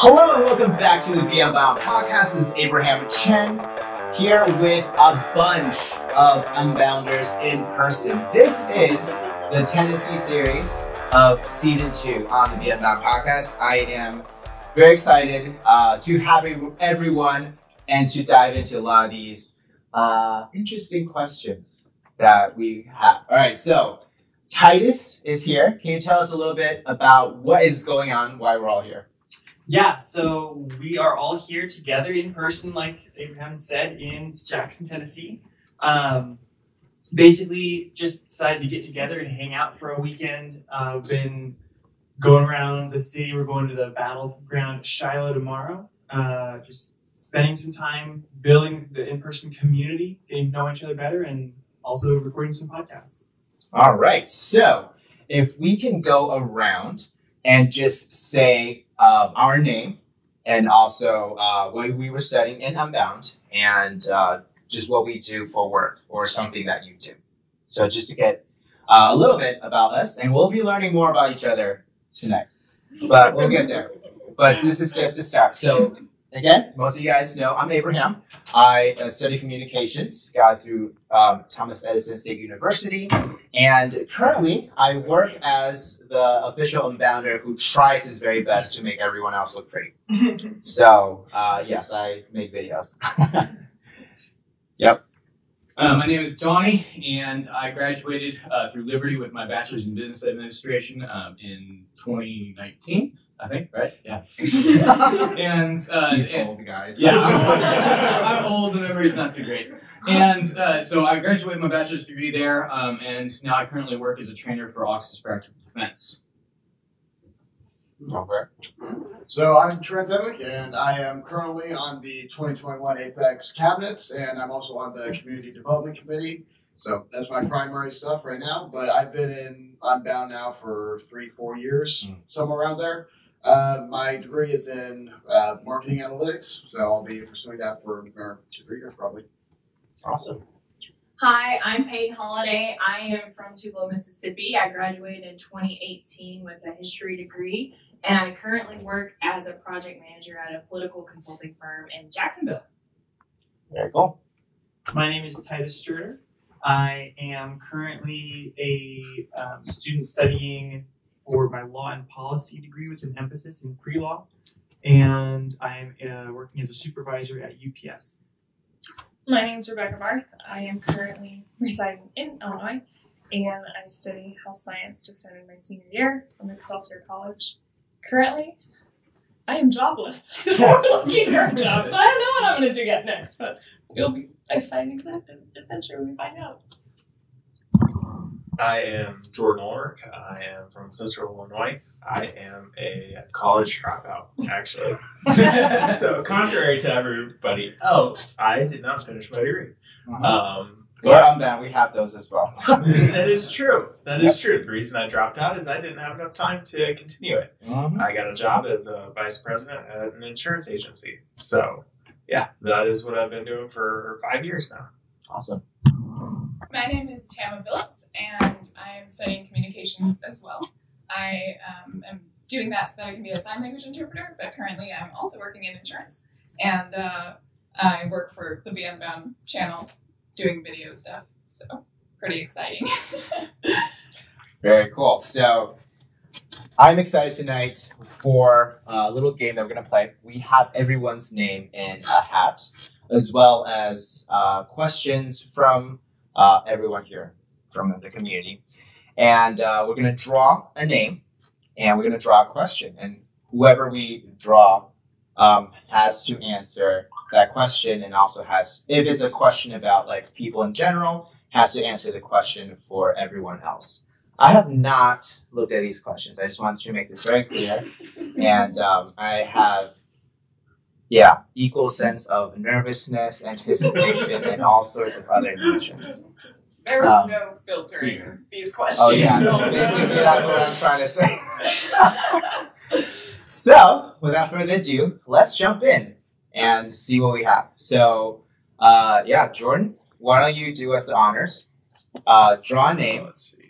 Hello and welcome back to the Unbound podcast. This is Abraham Chen here with a bunch of Unbounders in person. This is the Tennessee series of season 2 on the Unbound podcast. I am very excited to have everyone and to dive into a lot of these interesting questions that we have. All right, so Titus is here. Can you tell us a little bit about what is going on, why we're all here? Yeah, so we are all here together in person, like Abraham said, in Jackson, Tennessee. Basically, just decided to get together and hang out for a weekend. Been going around the city. We're going to the battleground Shiloh tomorrow. Just spending some time building the in-person community, getting to know each other better, and also recording some podcasts. All right, so if we can go around and just say our name and also what we were studying in Unbound and just what we do for work or something that you do. So just to get a little bit about us, and we'll be learning more about each other tonight, but we'll get there. But this is just a start. So again, most of you guys know I'm Abraham. I study communications, got through Thomas Edison State University, and currently I work as the official Unbounder who tries his very best to make everyone else look pretty. So yes, I make videos. Yep. My name is Donnie, and I graduated through Liberty with my bachelor's in business administration in 2019. I think, right? Yeah. And He's old, guys. Yeah, I'm old. The memory's not too great. And so I graduated my bachelor's degree there, and now I currently work as a trainer for Officers Practical Defense. Okay. So I'm Trent Emick, and I am currently on the 2021 Apex cabinets, and I'm also on the Community Development Committee. So that's my primary stuff right now, but I've been in Unbound now for 3-4 years, somewhere around there. My degree is in marketing analytics, so I'll be pursuing that for 2-3 years probably. Awesome. Hi, I'm Peyton Holiday. I am from Tupelo, Mississippi. I graduated in 2018 with a history degree, and I currently work as a project manager at a political consulting firm in Jacksonville. Very cool. My name is Titus Sturter. I am currently a student studying for my law and policy degree with an emphasis in pre-law, and I am working as a supervisor at UPS. My name is Rebecca Barth. I am currently residing in Illinois, and I study health science, just starting my senior year from Excelsior College. Currently, I am jobless, so I'm looking for a job. So I don't know what I'm going to do yet next, but it'll be exciting adventure when we find out. I am Jordan Ulrich. I am from Central Illinois. I am a college dropout, actually. So contrary to everybody else, I did not finish my degree. We're Unbound. We have those as well. That is true. That is true. The reason I dropped out is I didn't have enough time to continue it. I got a job as a vice president at an insurance agency. So, yeah, that is what I've been doing for 5 years now. Awesome. My name is Tama Phillips, and I am studying communications as well. I am doing that so that I can be a sign language interpreter, but currently I'm also working in insurance. And I work for the Unbound channel doing video stuff, so pretty exciting. Very cool. So I'm excited tonight for a little game that we're going to play. We have everyone's name in a hat, as well as questions from everyone here from the community. And we're going to draw a name, and we're going to draw a question. And whoever we draw has to answer that question, and also has, if it's a question about like people in general, has to answer the question for everyone else. I have not looked at these questions. I just wanted to make this very clear. And I have, equal sense of nervousness, anticipation, and all sorts of other emotions. There was no filtering these questions. Oh yeah, basically that's what I'm trying to say. So, without further ado, let's jump in and see what we have. So, Jordan, why don't you do us the honors? Draw a name. Let's see.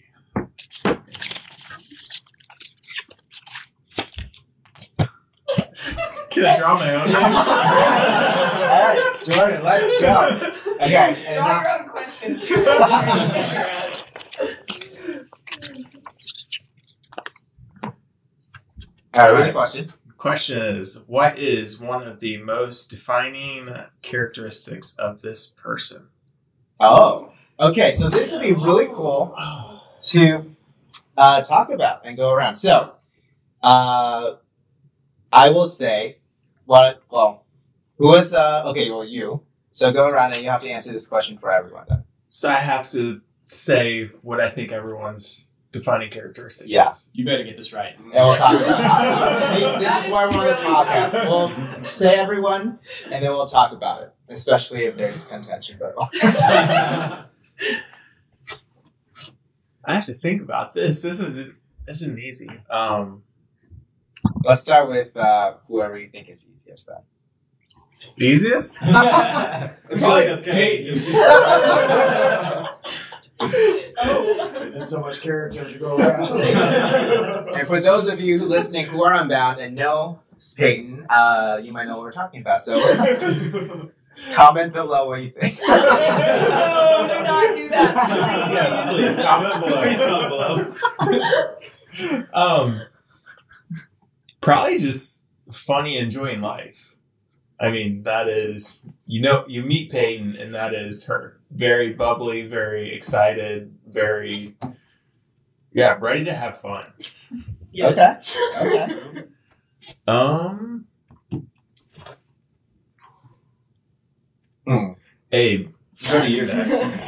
Can I draw my own name? All right, Jordan, let's go. Okay. and Draw now- your own question too. All right, read the question. Question is, what is one of the most defining characteristics of this person? Oh, okay. So this would be really cool to talk about and go around. So, I will say, who was, okay, well, you. So go around and you have to answer this question for everyone then. So I have to say what I think everyone's defining characteristic Yeah. is. You better get this right. And we'll talk about it. See, this is why we're on the podcast. We'll say everyone, and then we'll talk about it, especially if there's contention. But I have to think about this. This isn't easy. let's start with whoever you think is easiest then. Easiest? I feel like that's Peyton. There's so much character to go around. And for those of you listening who are unbound and know Peyton, you might know what we're talking about. So comment below what you think. No, do not do that. Yes, please comment below. Please comment below. Probably just funny, enjoying life. I mean, that is, you meet Peyton, and that is her. Very bubbly, very excited, very, ready to have fun. Yes. Okay. Abe, go to you next.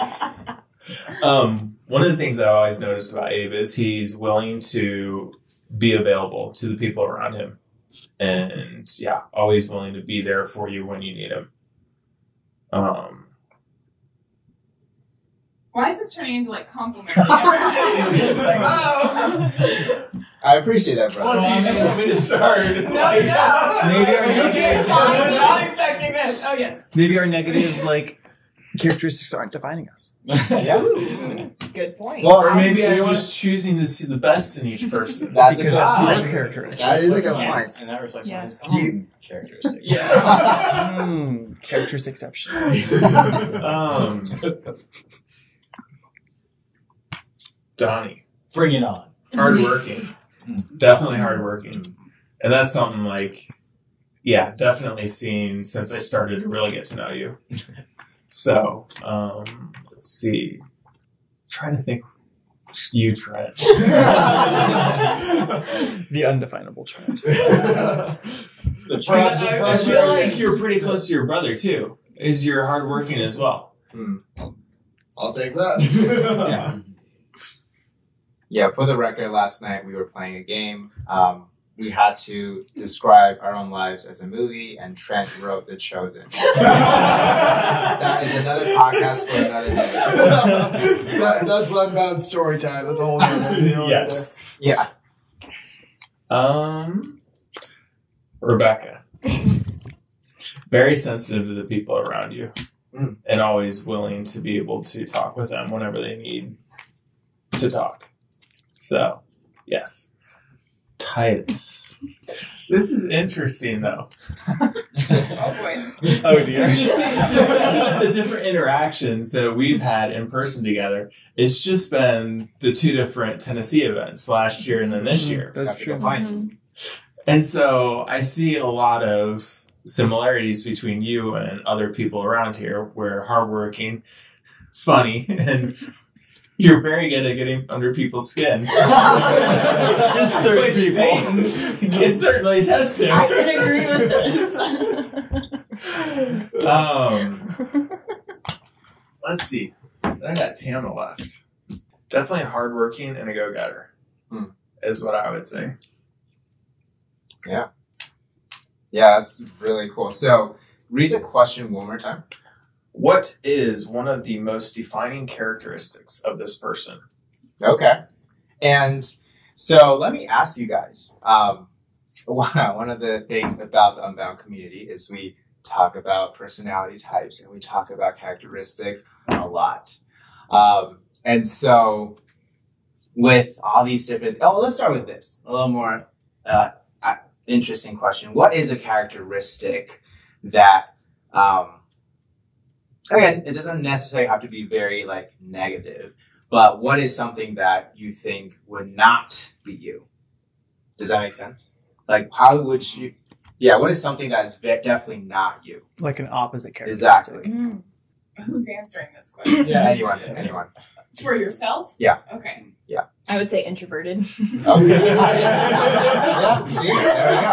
One of the things I always noticed about Abe is he's willing to be available to the people around him. And always willing to be there for you when you need him. Why is this turning into like complimenting everybody? Like, oh. I appreciate that, brother. Well, do you just want me to start? No. Maybe our You did fine. I was negative, not expecting this. Oh yes. maybe our negative characteristics aren't defining us. Yeah. Good point. Well, Or maybe do you I'm want- just choosing to see the best in each person. That's Because a that's good your point. characteristic. That is a good Yes. point. And that reflects on Yes. his own characteristics. Characterist exception. Donnie, Bring it on. hardworking, definitely hardworking, and that's something definitely seen since I started to really get to know you. So, let's see. I'm trying to think. You, Trent. The undefinable trend. I feel like you're pretty close to your brother too. Is you're hardworking as well? I'll take that. Yeah. Yeah, for the record, last night we were playing a game. We had to describe our own lives as a movie, and Trent wrote The Chosen. That is another podcast for another day. That's Unbound story time. That's a whole other deal. Yes. Yeah. Rebecca. Very sensitive to the people around you, and always willing to be able to talk with them whenever they need to talk. So, yes. Titus. This is interesting, though. Oh boy. Oh dear. Just thinking of the different interactions that we've had in person together, it's just been the two different Tennessee events last year and then this year. That's That's a good true. point. And so I see a lot of similarities between you and other people around here. We're hardworking, funny, and you're very good at getting under people's skin. Just certain Which people. Peyton can certainly attest to. I can agree with this. Let's see. I got Tama left. Definitely hardworking and a go-getter is what I would say. Yeah, that's really cool. So, read the question one more time. What is one of the most defining characteristics of this person? Okay. And so let me ask you guys. One of the things about the Unbound community is we talk about personality types and we talk about characteristics a lot. And so with all these different, let's start with this. A little more interesting question. What is a characteristic that, again, it doesn't necessarily have to be very like negative, but what is something that you think would not be you? Does that make sense? Like, how would you? Yeah, what is something that is definitely not you? Like an opposite characteristic. Exactly. Who's answering this question? Yeah, anyone. For yourself? Yeah. Okay. I would say introverted. Oh, yeah. See, there we go.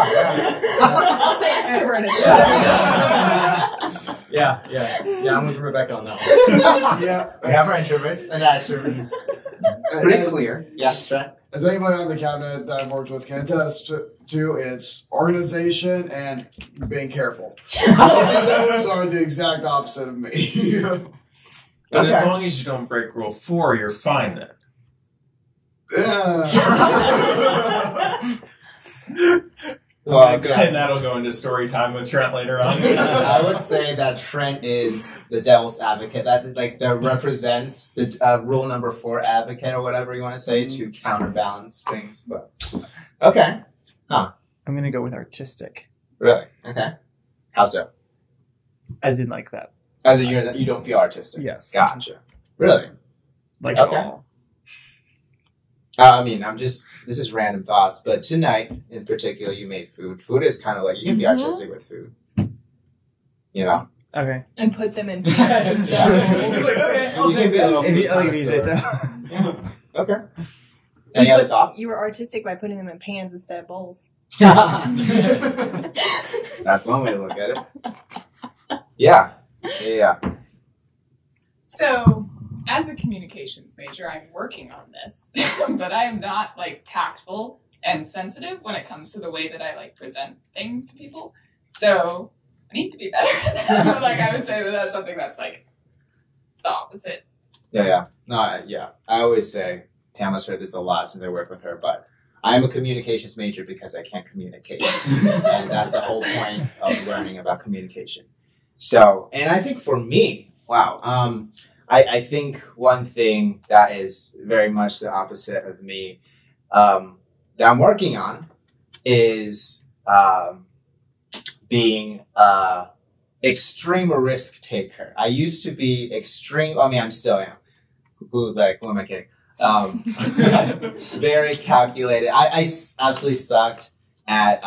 I'll say extroverted. Yeah, I'm with Rebecca on that one. Yeah. We have our introverts and extroverts. It's pretty clear. Yeah, Trent. As anybody on the cabinet that I've worked with can attest to, it's organization and being careful. Those are the exact opposite of me. But as Okay. long as you don't break rule 4, you're fine then. Well, And that'll go into story time with Trent later on. I would say that Trent is the devil's advocate. That represents the rule number 4 advocate or whatever you want to say to counterbalance things. But okay, I'm gonna go with artistic, really? Okay, how so? as in like that. As in you don't feel artistic. Yes. Gotcha. Really? Like Okay. at all. I mean, this is random thoughts, but tonight in particular, you made food. Food is kind of like, you can be artistic with food. You know? Okay. And put them in pans and stuff. You can be a little food If you say so. connoisseur. Okay. Any other thoughts? You were artistic by putting them in pans instead of bowls. That's one way to look at it. Yeah. So, as a communications major, I'm working on this, but I am not like tactful and sensitive when it comes to the way that I like present things to people. So, I need to be better at that. But like, I would say that that's something that's like the opposite. Yeah. No, I always say, Tama's heard this a lot since I work with her, but I'm a communications major because I can't communicate. And that's the whole point of learning about communication. So, and I think for me, wow, I think one thing that is very much the opposite of me that I'm working on is being extreme risk taker. I used to be extreme. I mean, I'm still am. Who am I kidding? Very calculated. I absolutely sucked at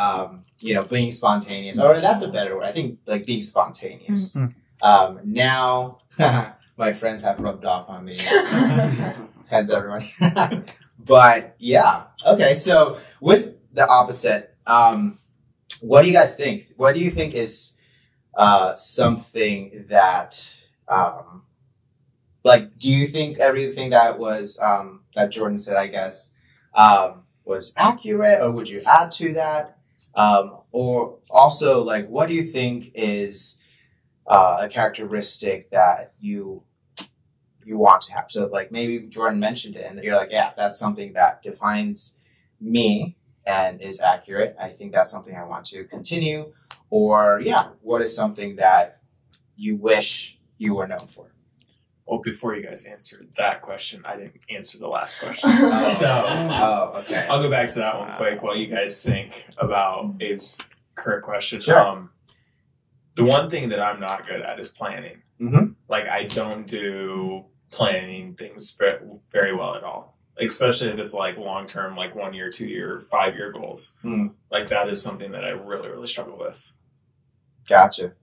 being spontaneous. Or that's a better word. I think like being spontaneous. Now my friends have rubbed off on me. Hence everyone. But yeah. Okay, so with the opposite, what do you guys think? What do you think is something that do you think everything that was that Jordan said, I guess, was accurate, or would you add to that? Or also, like, what do you think is a characteristic that you want to have? So, like, maybe Jordan mentioned it, and you're like, yeah, that's something that defines me and is accurate. I think that's something I want to continue. Or, yeah, what is something that you wish you were known for? Well, before you guys answered that question, I didn't answer the last question. Okay. I'll go back to that one quick while you guys think about Abe's current question. Sure. The one thing that I'm not good at is planning. Mm-hmm. Like, I don't do planning things very well at all. Especially if it's like long-term, like 1 year, 2 year, 5 year goals. Mm. Like, that is something that I really, really struggle with. Gotcha.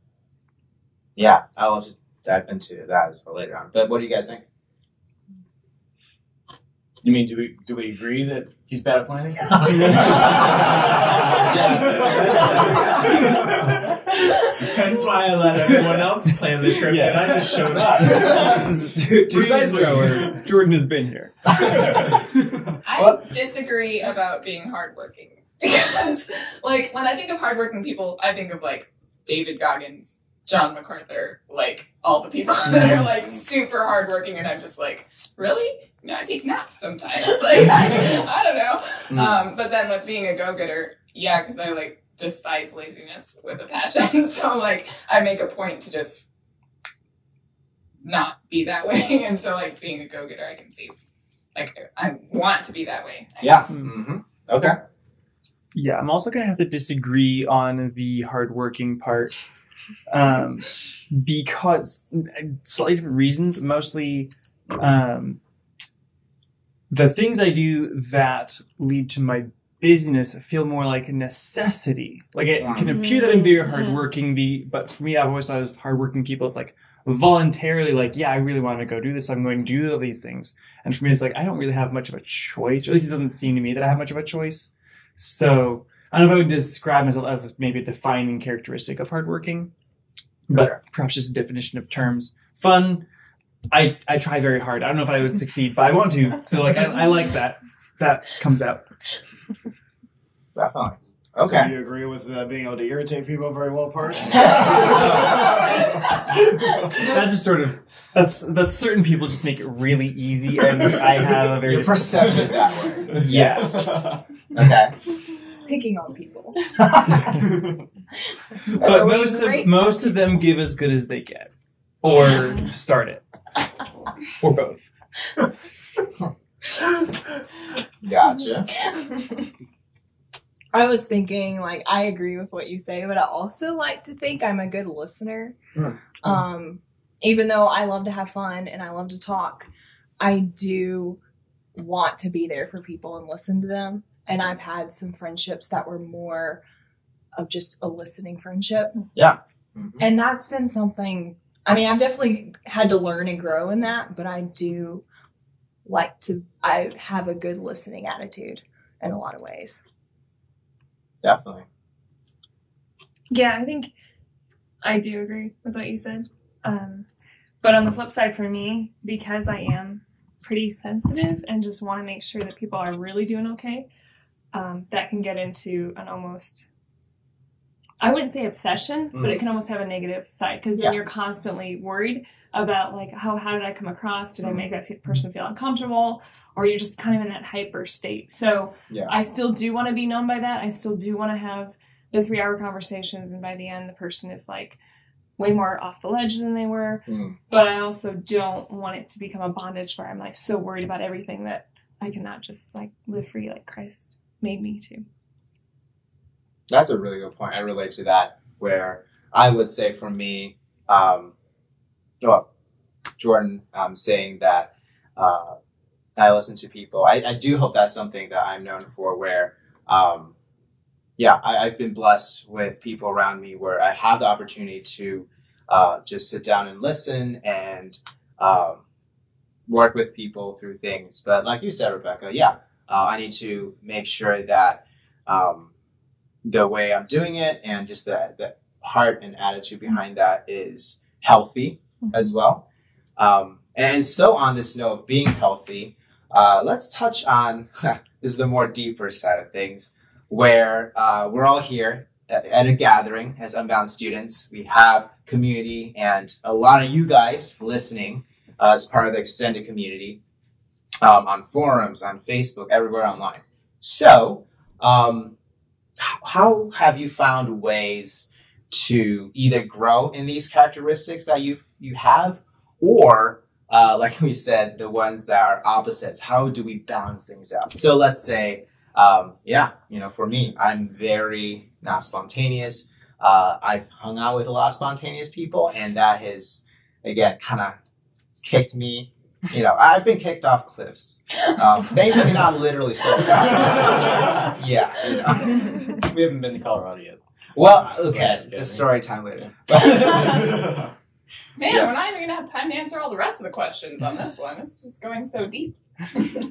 Yeah, I'll just dive into that as well later on. But what do you guys think? You mean, do we agree that he's bad at planning? Hence why I let everyone else plan the trip, and I just showed up. This is 2 years ago where Jordan has been here. I disagree about being hardworking. Because, like, when I think of hardworking people, I think of, like, David Goggins, John MacArthur, like, all the people that are, like, super hardworking, and I'm just like, really? No, I take naps sometimes. Like, I don't know. But then with being a go-getter, yeah, because I, like, despise laziness with a passion. So, like, I make a point to just not be that way. And so, like, being a go-getter, I can see, like, I want to be that way. I guess. Mm-hmm. Okay. Yeah, I'm also gonna have to disagree on the hardworking part, because slightly different reasons. Mostly, the things I do that lead to my business feel more like a necessity. Like it can appear that I'm very hardworking, but for me, I've always thought of hardworking people as like voluntarily, like, yeah, I really want to go do this, so I'm going to do all these things. And for me, it's like I don't really have much of a choice, or at least it doesn't seem to me that I have much of a choice. So I don't know if I would describe myself as maybe a defining characteristic of hardworking, but perhaps just a definition of terms. Fun. I try very hard. I don't know if I would succeed, but I want to. So like I like that. That comes out. Definitely. Okay. Do you agree with being able to irritate people very well, Parks? That just sort of that's certain people just make it really easy, and I have a very You're perceptive that way. yes. Okay. Picking on people. But most of them give as good as they get, or start it, or both. Gotcha. I was thinking, like, I agree with what you say, but I also like to think I'm a good listener. Even though I love to have fun and I love to talk, I do want to be there for people and listen to them. And I've had some friendships that were more of just a listening friendship. Yeah. And that's been something, I mean, I've definitely had to learn and grow in that, but I do I have a good listening attitude in a lot of ways. Definitely. Yeah, I think I do agree with what you said. But on the flip side for me, because I am pretty sensitive and just want to make sure that people are really doing okay, that can get into an almost, I wouldn't say obsession, but it can almost have a negative side because then you're constantly worried about like, how did I come across? Did I make that person feel uncomfortable? Or you're just kind of in that hyper state. So I still do want to be known by that. I still do want to have the 3-hour conversations. And by the end, the person is like way more off the ledge than they were. But I also don't want it to become a bondage where I'm like so worried about everything that I cannot just like live free like Christ made me to. That's a really good point. I relate to that where I would say for me, Jordan saying that I listen to people. I do hope that's something that I'm known for where, I've been blessed with people around me where I have the opportunity to just sit down and listen and work with people through things. But like you said, Rebecca, I need to make sure that the way I'm doing it and just the heart and attitude behind that is healthy as well. And so on this note of being healthy, let's touch on this is the more deeper side of things where we're all here at a gathering as Unbound students. We have community and a lot of you guys listening as part of the extended community on forums, on Facebook, everywhere online. So how have you found ways to either grow in these characteristics that you have, or like we said, the ones that are opposites? How do we balance things out? So let's say, for me, I'm very not spontaneous. I've hung out with a lot of spontaneous people, and that has, again, kind of kicked me. I've been kicked off cliffs. Thankfully, not literally so far. We haven't been to Colorado yet. Well, okay, the story time later. Man, we're not even going to have time to answer all the rest of the questions on this one. It's just going so deep.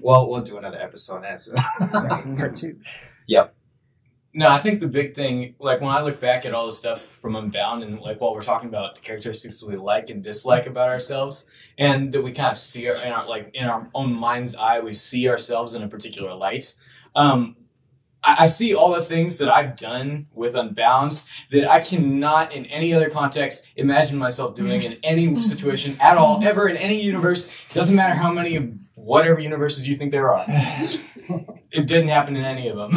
Well, we'll do another episode and answer. Part 2. Yep. No, I think the big thing, like when I look back at all the stuff from Unbound and like while we're talking about the characteristics we like and dislike about ourselves, and that we kind of see in our own mind's eye, we see ourselves in a particular light. I see all the things that I've done with Unbound that I cannot in any other context imagine myself doing in any situation at all, ever in any universe. It doesn't matter how many whatever universes you think there are. It didn't happen in any of them.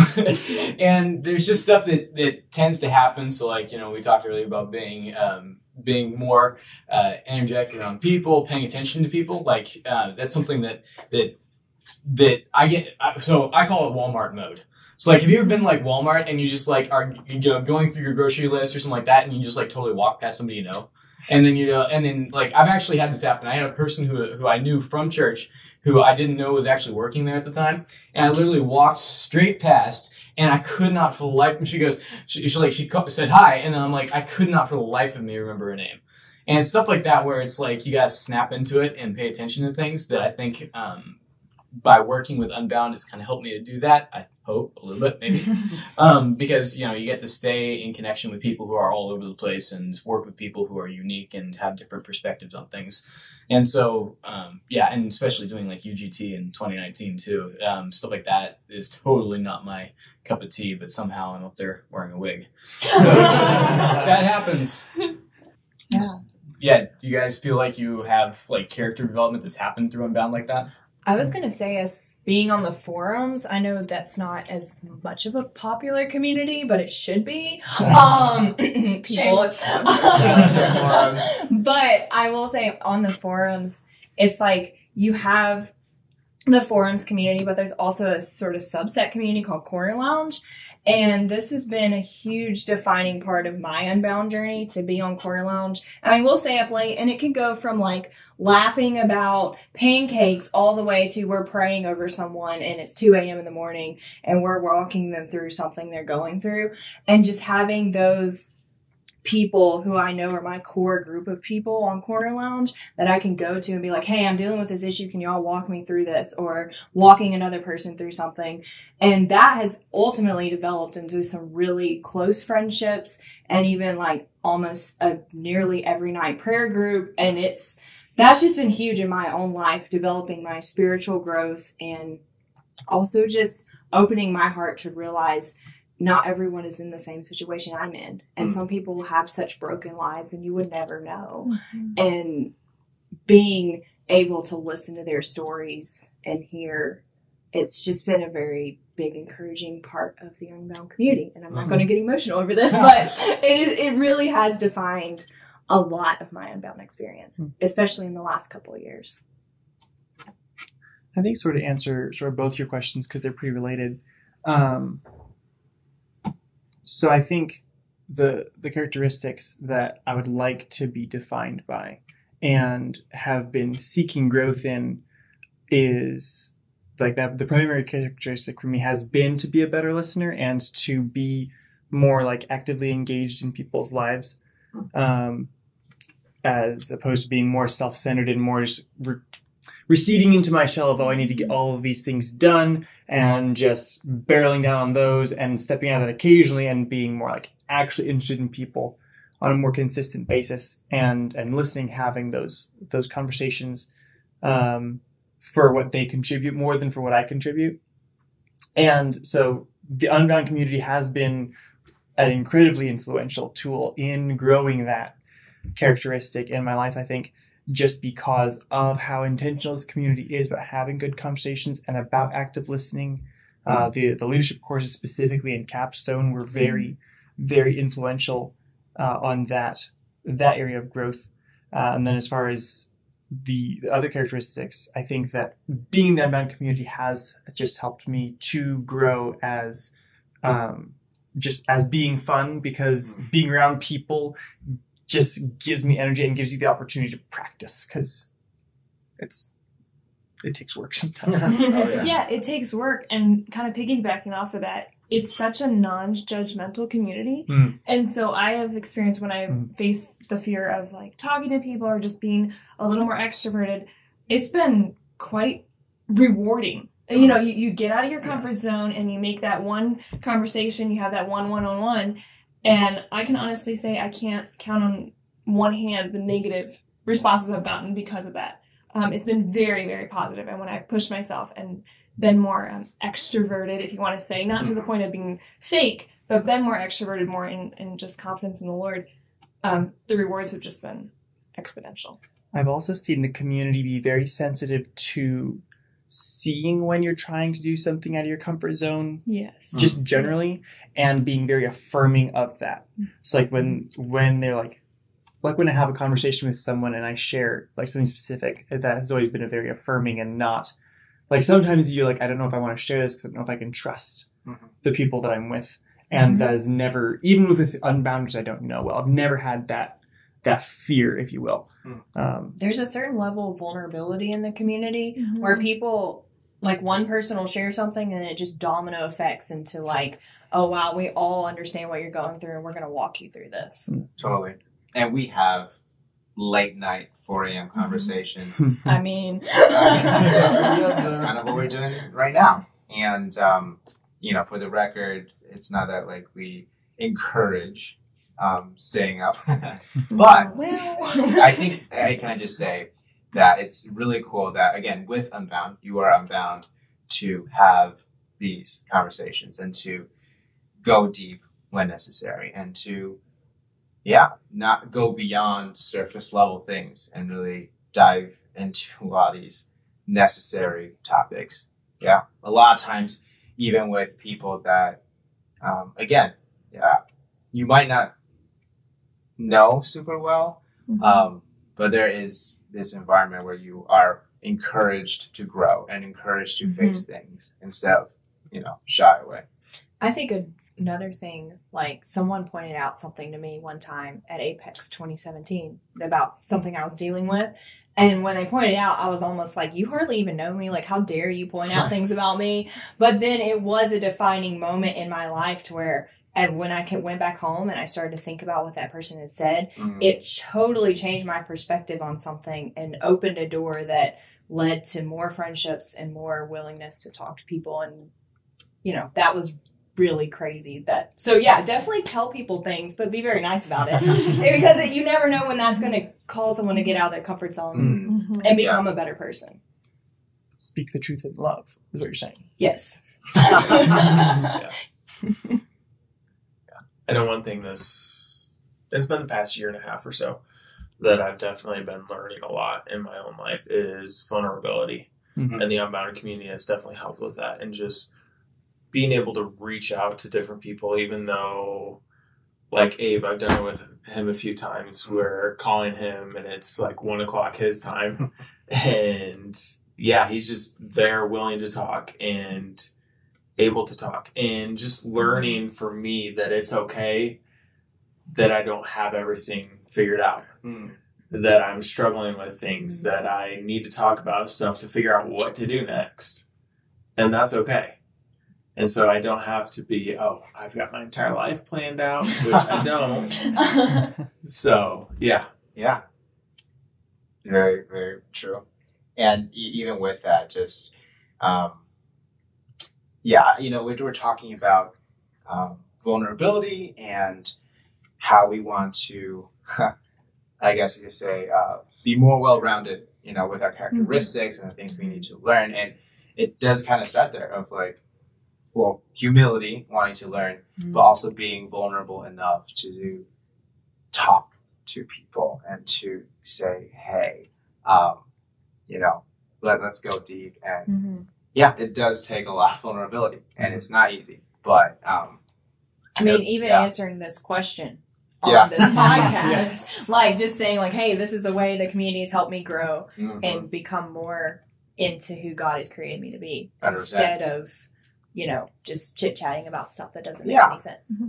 And there's just stuff that tends to happen. So like, we talked earlier about being more energetic around people, paying attention to people. Like that's something that I get. So I call it Walmart mode. So like, have you ever been like Walmart and you just like are going through your grocery list or something like that, and you just like totally walk past somebody you know, and then like I've actually had this happen. I had a person who I knew from church who I didn't know was actually working there at the time, and I literally walked straight past, and I could not for the life. And she said hi, and I'm like, I could not for the life of me remember her name, and stuff like that where it's like you guys snap into it and pay attention to things that I think by working with Unbound it's kind of helped me to do that. I hope a little bit maybe because you get to stay in connection with people who are all over the place and work with people who are unique and have different perspectives on things. And so and especially doing like UGT in 2019 too, stuff like that is totally not my cup of tea, but somehow I'm up there wearing a wig, so that happens. Yeah, do you guys feel like you have like character development that's happened through Unbound like that? I was going to say, as being on the forums, I know that's not as much of a popular community, but it should be. Shameless. But I will say on the forums, it's like you have the forums community, but there's also a sort of subset community called Corner Lounge. And this has been a huge defining part of my Unbound journey, to be on Corner Lounge. And I will stay up late, and it can go from like laughing about pancakes all the way to we're praying over someone and it's 2 a.m. in the morning and we're walking them through something they're going through. And just having those people who I know are my core group of people on Corner Lounge that I can go to and be like, hey, I'm dealing with this issue. Can y'all walk me through this? Or walking another person through something. And that has ultimately developed into some really close friendships and even like almost a nearly every night prayer group. And that's just been huge in my own life, developing my spiritual growth and also just opening my heart to realize not everyone is in the same situation I'm in. And some people have such broken lives and you would never know. Mm-hmm. And being able to listen to their stories and hear, it's just been a very big encouraging part of the Unbound community. And I'm not going to get emotional over this, but it really has defined a lot of my Unbound experience, especially in the last couple of years. I think sort of answer both your questions because they're pretty related. So I think the characteristics that I would like to be defined by and have been seeking growth in is like that. The primary characteristic for me has been to be a better listener and to be more like actively engaged in people's lives, as opposed to being more self-centered and more just receding into my shell of, I need to get all of these things done and just barreling down on those and stepping out of that occasionally and being more like actually interested in people on a more consistent basis and listening, having those conversations for what they contribute more than for what I contribute. And so the Unbound community has been an incredibly influential tool in growing that characteristic in my life, I think, just because of how intentional this community is about having good conversations and about active listening. The leadership courses specifically in Capstone were very, very influential on that area of growth. And then as far as the other characteristics, I think that being in the Unbound community has just helped me to grow as just as being fun, because being around people just gives me energy and gives you the opportunity to practice, because it takes work sometimes. Yeah, it takes work. And kind of piggybacking off of that, it's such a non-judgmental community. And so I have experienced when I've faced the fear of like talking to people or just being a little more extroverted, it's been quite rewarding. You know, you get out of your comfort zone and you make that one conversation, you have that one-on-one. And I can honestly say I can't count on one hand the negative responses I've gotten because of that. It's been very, very positive. And when I pushed myself and been more extroverted, if you want to say, not to the point of being fake, but been more extroverted, more in just confidence in the Lord, the rewards have just been exponential. I've also seen the community be very sensitive to seeing when you're trying to do something out of your comfort zone, just generally, and being very affirming of that. So like when they're like when I have a conversation with someone and I share like something specific, that has always been a very affirming and not like sometimes you're like, I don't know if I want to share this because I don't know if I can trust the people that I'm with. And that is never, even with Unbounders I don't know well, I've never had that fear, if you will. There's a certain level of vulnerability in the community where people, like one person will share something and it just domino effects into like, oh wow, we all understand what you're going through and we're going to walk you through this. Totally. And we have late night 4 a.m. conversations. I mean, that's kind of what we're doing right now. And, for the record, it's not that like we encourage staying up, but I think I can just say that it's really cool that, again, with Unbound, you are unbound to have these conversations and to go deep when necessary and to, not go beyond surface level things and really dive into a lot of these necessary topics. Yeah. A lot of times, even with people that, you might not know super well, but there is this environment where you are encouraged to grow and encouraged to face things instead of, shy away. I think another thing, like someone pointed out something to me one time at Apex 2017 about something I was dealing with. And when they pointed out, I was almost like, you hardly even know me. Like, how dare you point out things about me? But then it was a defining moment in my life to where, and when I went back home and I started to think about what that person had said, it totally changed my perspective on something and opened a door that led to more friendships and more willingness to talk to people. And, that was really crazy. So definitely tell people things, but be very nice about it because you never know when that's going to cause someone to get out of their comfort zone and become a better person. Speak the truth in love is what you're saying. Yes. I know one thing it's been the past year and a half or so that I've definitely been learning a lot in my own life is vulnerability. And the Unbounded community has definitely helped with that. And just being able to reach out to different people, even though, like Abe, I've done it with him a few times, we're calling him and it's like 1:00 his time. And he's just there willing to talk and able to talk. And just learning for me that it's okay that I don't have everything figured out. That I'm struggling with things, that I need to talk about stuff to figure out what to do next. And that's okay. And so I don't have to be, I've got my entire life planned out, which I don't. So, yeah. Very, very true. And even with that, just, we're talking about vulnerability and how we want to, I guess you could say, be more well-rounded, with our characteristics and the things we need to learn. And it does kind of start there of like, humility, wanting to learn, but also being vulnerable enough to talk to people and to say, hey, let's go deep. And it does take a lot of vulnerability and it's not easy, but, answering this question on this podcast, like just saying like, hey, this is the way the community has helped me grow and become more into who God has created me to be 100%. Instead of, just chit-chatting about stuff that doesn't make any sense.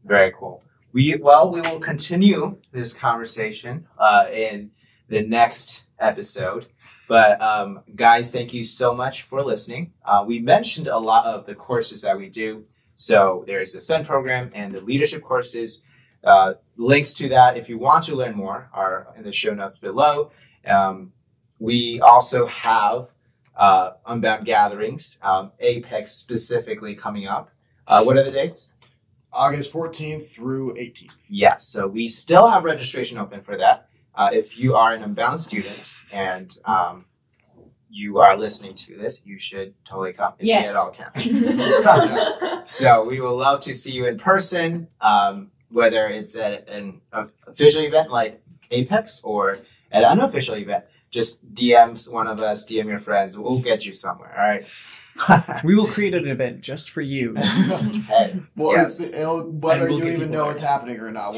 Very cool. We will continue this conversation in the next episode. But guys, thank you so much for listening. We mentioned a lot of the courses that we do. So there's the SEND program and the leadership courses. Links to that, if you want to learn more, are in the show notes below. We also have Unbound gatherings, Apex specifically coming up. What are the dates? August 14th through 18th. Yes, so we still have registration open for that. If you are an Unbound student and you are listening to this, you should totally come if you at all can. So we will love to see you in person, whether it's at an official event like Apex or at an unofficial event. Just DM one of us, DM your friends. We'll get you somewhere, all right? We will create an event just for you. Hey, yes. Whether you even know it's happening or not.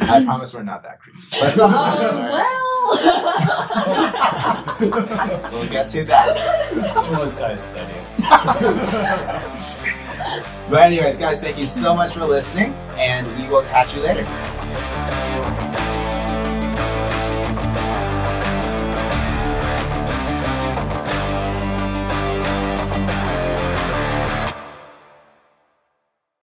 I promise we're not that creepy. We'll get to that. Almost got to study. But anyways, guys, thank you so much for listening, and we will catch you later.